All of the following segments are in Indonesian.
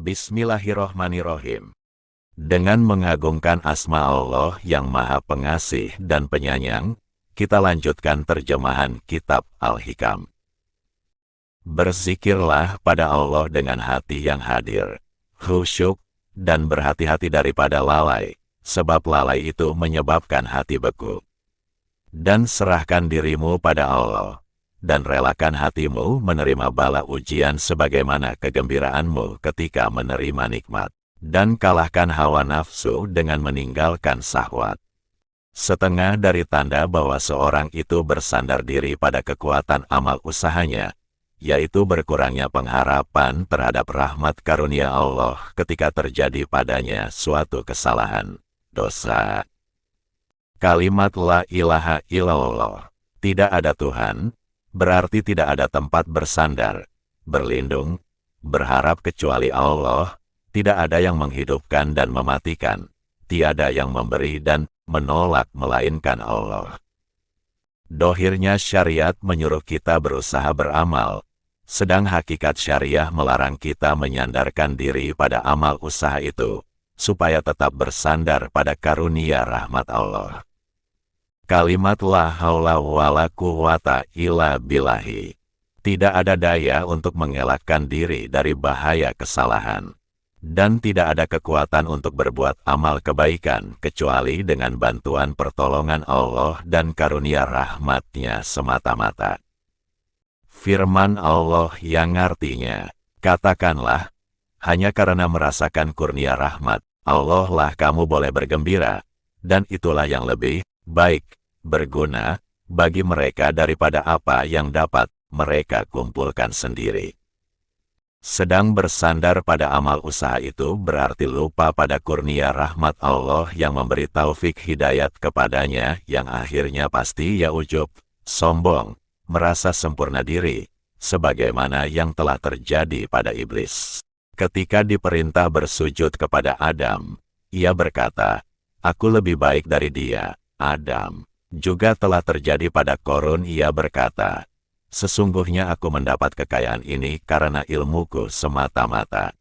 Bismillahirrohmanirrohim. Dengan mengagungkan asma Allah yang Maha Pengasih dan Penyayang, kita lanjutkan terjemahan Kitab Al-Hikam. Berzikirlah pada Allah dengan hati yang hadir, khusyuk, dan berhati-hati daripada lalai, sebab lalai itu menyebabkan hati beku. Dan serahkan dirimu pada Allah, dan relakan hatimu menerima bala ujian sebagaimana kegembiraanmu ketika menerima nikmat. Dan kalahkan hawa nafsu dengan meninggalkan syahwat. Setengah dari tanda bahwa seorang itu bersandar diri pada kekuatan amal usahanya, yaitu berkurangnya pengharapan terhadap rahmat karunia Allah ketika terjadi padanya suatu kesalahan, dosa. Kalimat la ilaha illallah, tidak ada Tuhan, berarti tidak ada tempat bersandar, berlindung, berharap kecuali Allah. Tidak ada yang menghidupkan dan mematikan, tiada yang memberi dan menolak melainkan Allah. Dohirnya syariat menyuruh kita berusaha beramal, sedang hakikat syariah melarang kita menyandarkan diri pada amal usaha itu, supaya tetap bersandar pada karunia rahmat Allah. Kalimat la haula wala quwata illa billahi. Tidak ada daya untuk mengelakkan diri dari bahaya kesalahan. Dan tidak ada kekuatan untuk berbuat amal kebaikan kecuali dengan bantuan pertolongan Allah dan karunia rahmat-Nya semata-mata. Firman Allah yang artinya, katakanlah, hanya karena merasakan kurnia rahmat, Allah lah kamu boleh bergembira, dan itulah yang lebih baik, berguna, bagi mereka daripada apa yang dapat mereka kumpulkan sendiri. Sedang bersandar pada amal usaha itu berarti lupa pada kurnia rahmat Allah yang memberi taufik hidayat kepadanya yang akhirnya pasti ya ujub, sombong, merasa sempurna diri, sebagaimana yang telah terjadi pada iblis. Ketika diperintah bersujud kepada Adam, ia berkata, "Aku lebih baik dari dia, Adam." Juga telah terjadi pada Korun, ia berkata, "Sesungguhnya aku mendapat kekayaan ini karena ilmuku semata-mata."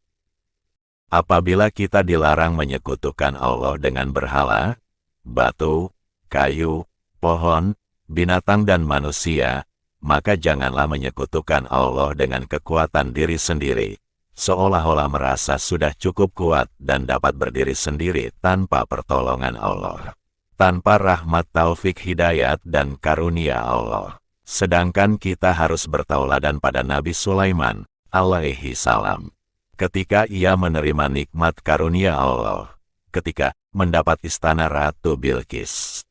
Apabila kita dilarang menyekutukan Allah dengan berhala, batu, kayu, pohon, binatang dan manusia, maka janganlah menyekutukan Allah dengan kekuatan diri sendiri, seolah-olah merasa sudah cukup kuat dan dapat berdiri sendiri tanpa pertolongan Allah, tanpa rahmat taufik hidayat dan karunia Allah. Sedangkan kita harus bertauladan pada Nabi Sulaiman, alaihi salam. Ketika ia menerima nikmat karunia Allah, ketika mendapat istana Ratu Bilqis.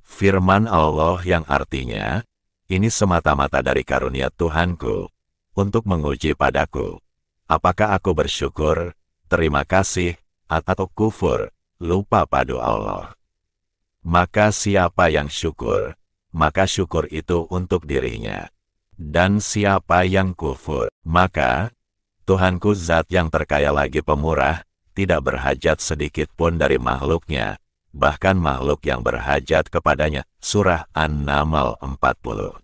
Firman Allah yang artinya, ini semata-mata dari karunia Tuhanku, untuk menguji padaku. Apakah aku bersyukur, terima kasih, atau kufur, lupa padu Allah. Maka siapa yang syukur, maka syukur itu untuk dirinya. Dan siapa yang kufur, maka Tuhanku zat yang terkaya lagi pemurah, tidak berhajat sedikit pun dari makhluknya, bahkan makhluk yang berhajat kepadanya. Surah An-Naml 40.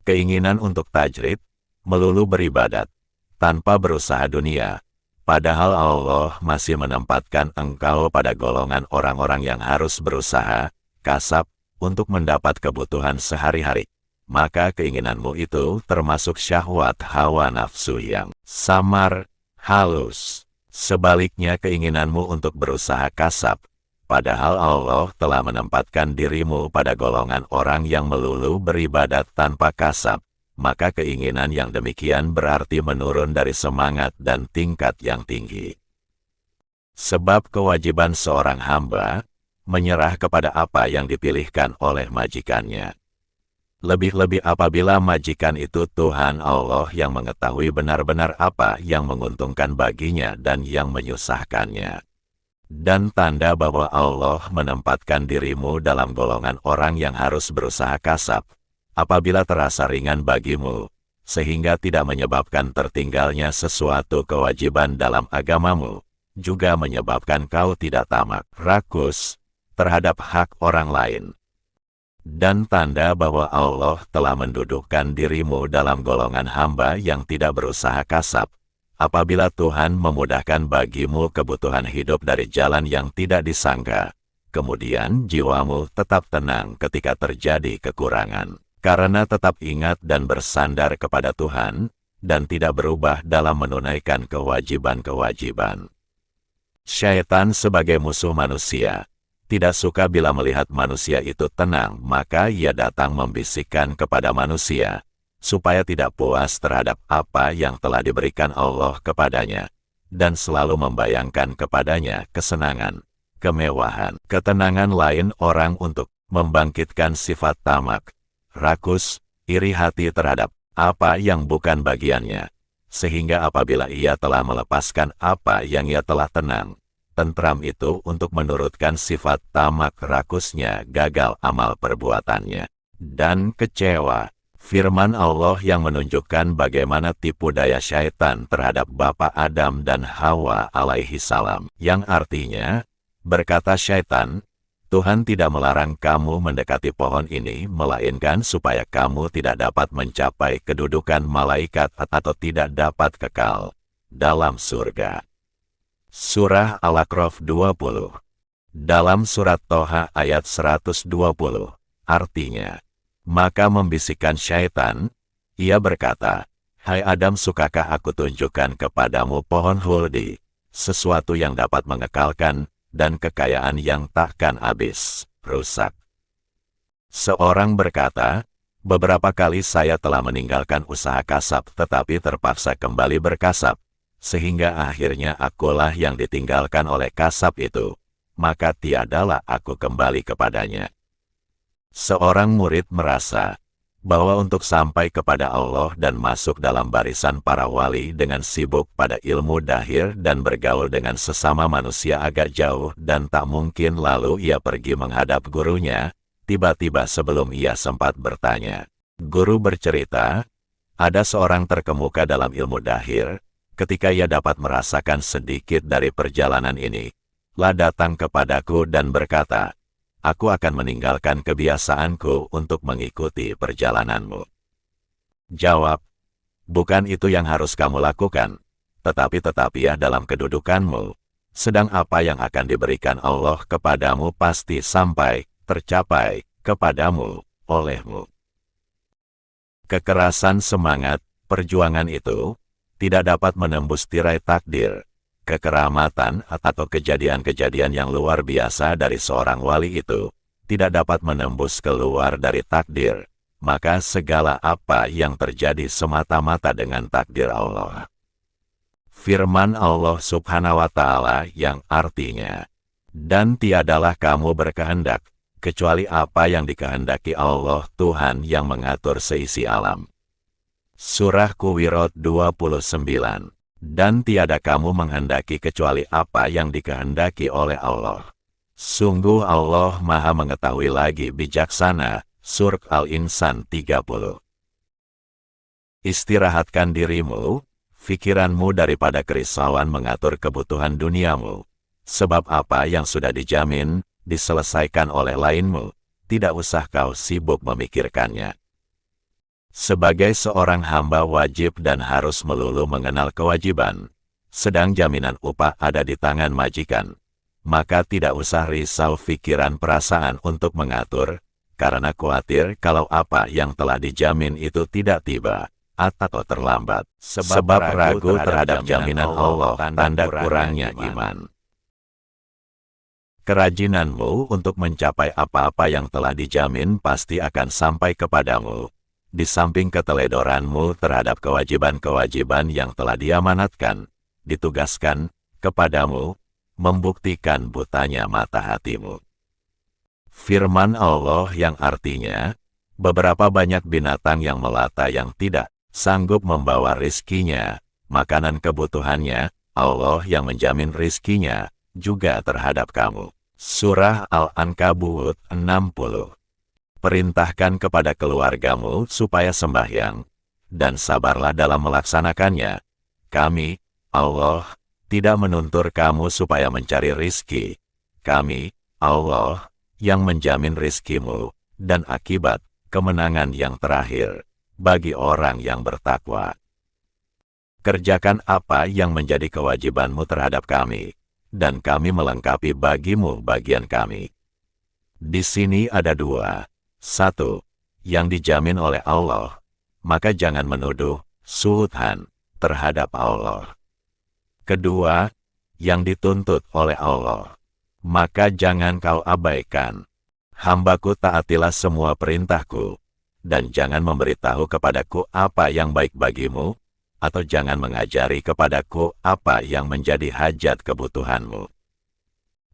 Keinginan untuk tajrid, melulu beribadat, tanpa berusaha dunia, padahal Allah masih menempatkan engkau pada golongan orang-orang yang harus berusaha, kasab, untuk mendapat kebutuhan sehari-hari, maka keinginanmu itu termasuk syahwat hawa nafsu yang samar, halus. Sebaliknya keinginanmu untuk berusaha kasab, padahal Allah telah menempatkan dirimu pada golongan orang yang melulu beribadat tanpa kasab, maka keinginan yang demikian berarti menurun dari semangat dan tingkat yang tinggi. Sebab kewajiban seorang hamba, menyerah kepada apa yang dipilihkan oleh majikannya. Lebih-lebih apabila majikan itu Tuhan Allah yang mengetahui benar-benar apa yang menguntungkan baginya dan yang menyusahkannya. Dan tanda bahwa Allah menempatkan dirimu dalam golongan orang yang harus berusaha kasab, apabila terasa ringan bagimu, sehingga tidak menyebabkan tertinggalnya sesuatu kewajiban dalam agamamu, juga menyebabkan kau tidak tamak, rakus, terhadap hak orang lain. Dan tanda bahwa Allah telah mendudukkan dirimu dalam golongan hamba yang tidak berusaha kasab, apabila Tuhan memudahkan bagimu kebutuhan hidup dari jalan yang tidak disangka, kemudian jiwamu tetap tenang ketika terjadi kekurangan, karena tetap ingat dan bersandar kepada Tuhan, dan tidak berubah dalam menunaikan kewajiban-kewajiban. Syaitan sebagai musuh manusia tidak suka bila melihat manusia itu tenang, maka ia datang membisikkan kepada manusia, supaya tidak puas terhadap apa yang telah diberikan Allah kepadanya, dan selalu membayangkan kepadanya kesenangan, kemewahan, ketenangan lain orang untuk membangkitkan sifat tamak, rakus, iri hati terhadap apa yang bukan bagiannya, sehingga apabila ia telah melepaskan apa yang ia telah tenang, tentram itu untuk menurutkan sifat tamak rakusnya, gagal amal perbuatannya, dan kecewa. Firman Allah yang menunjukkan bagaimana tipu daya syaitan terhadap Bapa Adam dan Hawa alaihi salam, yang artinya, berkata syaitan, Tuhan tidak melarang kamu mendekati pohon ini, melainkan supaya kamu tidak dapat mencapai kedudukan malaikat atau tidak dapat kekal dalam surga. Surah Al-A'raf 20. Dalam surat Toha ayat 120, artinya, maka membisikkan syaitan, ia berkata, Hai Adam, sukakah aku tunjukkan kepadamu pohon huldi, sesuatu yang dapat mengekalkan, dan kekayaan yang takkan habis, rusak. Seorang berkata, beberapa kali saya telah meninggalkan usaha kasab tetapi terpaksa kembali berkasab, sehingga akhirnya akulah yang ditinggalkan oleh kasab itu, maka tiadalah aku kembali kepadanya. Seorang murid merasa bahwa untuk sampai kepada Allah dan masuk dalam barisan para wali dengan sibuk pada ilmu dahir dan bergaul dengan sesama manusia agak jauh dan tak mungkin, lalu ia pergi menghadap gurunya. Tiba-tiba sebelum ia sempat bertanya, guru bercerita, ada seorang terkemuka dalam ilmu dahir. Ketika ia dapat merasakan sedikit dari perjalanan ini, lah datang kepadaku dan berkata, aku akan meninggalkan kebiasaanku untuk mengikuti perjalananmu. Jawab, bukan itu yang harus kamu lakukan, tetapi ya dalam kedudukanmu, sedang apa yang akan diberikan Allah kepadamu pasti sampai, tercapai, kepadamu, olehmu. Kekerasan semangat, perjuangan itu, tidak dapat menembus tirai takdir, kekeramatan atau kejadian-kejadian yang luar biasa dari seorang wali itu, tidak dapat menembus keluar dari takdir, maka segala apa yang terjadi semata-mata dengan takdir Allah. Firman Allah Subhanahu wa Ta'ala yang artinya, dan tiadalah kamu berkehendak, kecuali apa yang dikehendaki Allah Tuhan yang mengatur seisi alam. Surah Kuwirat 29. Dan tiada kamu menghendaki kecuali apa yang dikehendaki oleh Allah. Sungguh Allah Maha mengetahui lagi bijaksana. Surah Al-Insan 30. Istirahatkan dirimu, pikiranmu daripada kerisauan mengatur kebutuhan duniamu. Sebab apa yang sudah dijamin, diselesaikan oleh lainmu, tidak usah kau sibuk memikirkannya. Sebagai seorang hamba wajib dan harus melulu mengenal kewajiban, sedang jaminan upah ada di tangan majikan, maka tidak usah risau pikiran perasaan untuk mengatur, karena khawatir kalau apa yang telah dijamin itu tidak tiba, atau terlambat, sebab ragu terhadap jaminan Allah tanda kurangnya iman. Kerajinanmu untuk mencapai apa-apa yang telah dijamin pasti akan sampai kepadamu. Di samping keteledoranmu terhadap kewajiban-kewajiban yang telah diamanatkan, ditugaskan kepadamu, membuktikan butanya mata hatimu. Firman Allah yang artinya, beberapa banyak binatang yang melata yang tidak sanggup membawa rizkinya, makanan kebutuhannya, Allah yang menjamin rizkinya, juga terhadap kamu. Surah Al-Ankabut 60. Perintahkan kepada keluargamu supaya sembahyang, dan sabarlah dalam melaksanakannya. Kami, Allah, tidak menuntur kamu supaya mencari rizki. Kami, Allah, yang menjamin rizkimu, dan akibat kemenangan yang terakhir, bagi orang yang bertakwa. Kerjakan apa yang menjadi kewajibanmu terhadap kami, dan kami melengkapi bagimu bagian kami. Di sini ada dua. Satu, yang dijamin oleh Allah, maka jangan menuduh suudhan terhadap Allah. Kedua, yang dituntut oleh Allah, maka jangan kau abaikan. Hambaku taatilah semua perintahku, dan jangan memberitahu kepadaku apa yang baik bagimu, atau jangan mengajari kepadaku apa yang menjadi hajat kebutuhanmu.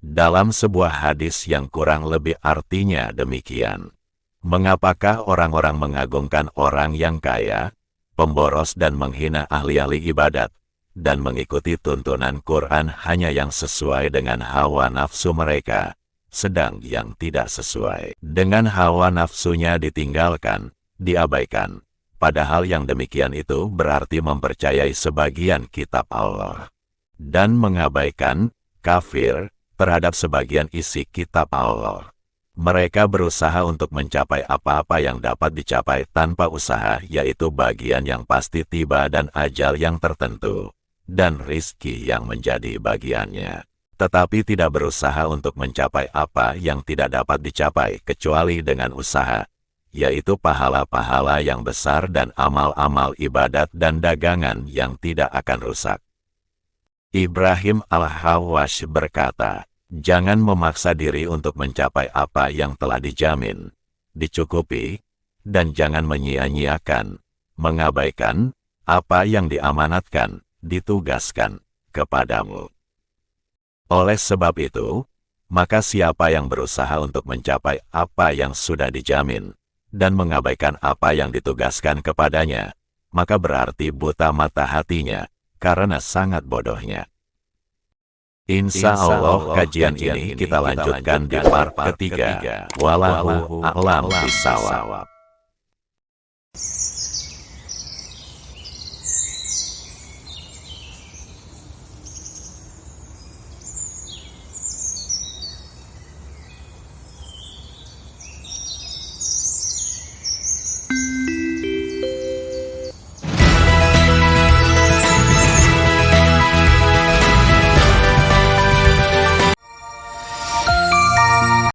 Dalam sebuah hadis yang kurang lebih artinya demikian. Mengapakah orang-orang mengagungkan orang yang kaya, pemboros dan menghina ahli-ahli ibadat, dan mengikuti tuntunan Quran hanya yang sesuai dengan hawa nafsu mereka, sedang yang tidak sesuai dengan hawa nafsunya ditinggalkan, diabaikan. Padahal yang demikian itu berarti mempercayai sebagian kitab Allah, dan mengabaikan, kafir, terhadap sebagian isi kitab Allah. Mereka berusaha untuk mencapai apa-apa yang dapat dicapai tanpa usaha, yaitu bagian yang pasti tiba dan ajal yang tertentu, dan rizki yang menjadi bagiannya. Tetapi tidak berusaha untuk mencapai apa yang tidak dapat dicapai kecuali dengan usaha, yaitu pahala-pahala yang besar dan amal-amal ibadat dan dagangan yang tidak akan rusak. Ibrahim Al-Hawash berkata, jangan memaksa diri untuk mencapai apa yang telah dijamin, dicukupi, dan jangan menyia-nyiakan, mengabaikan, apa yang diamanatkan, ditugaskan kepadamu. Oleh sebab itu, maka siapa yang berusaha untuk mencapai apa yang sudah dijamin, dan mengabaikan apa yang ditugaskan kepadanya, maka berarti buta mata hatinya, karena sangat bodohnya. Insya Allah kajian ini kita lanjutkan di part ketiga. Wallahu a'lam bishawab.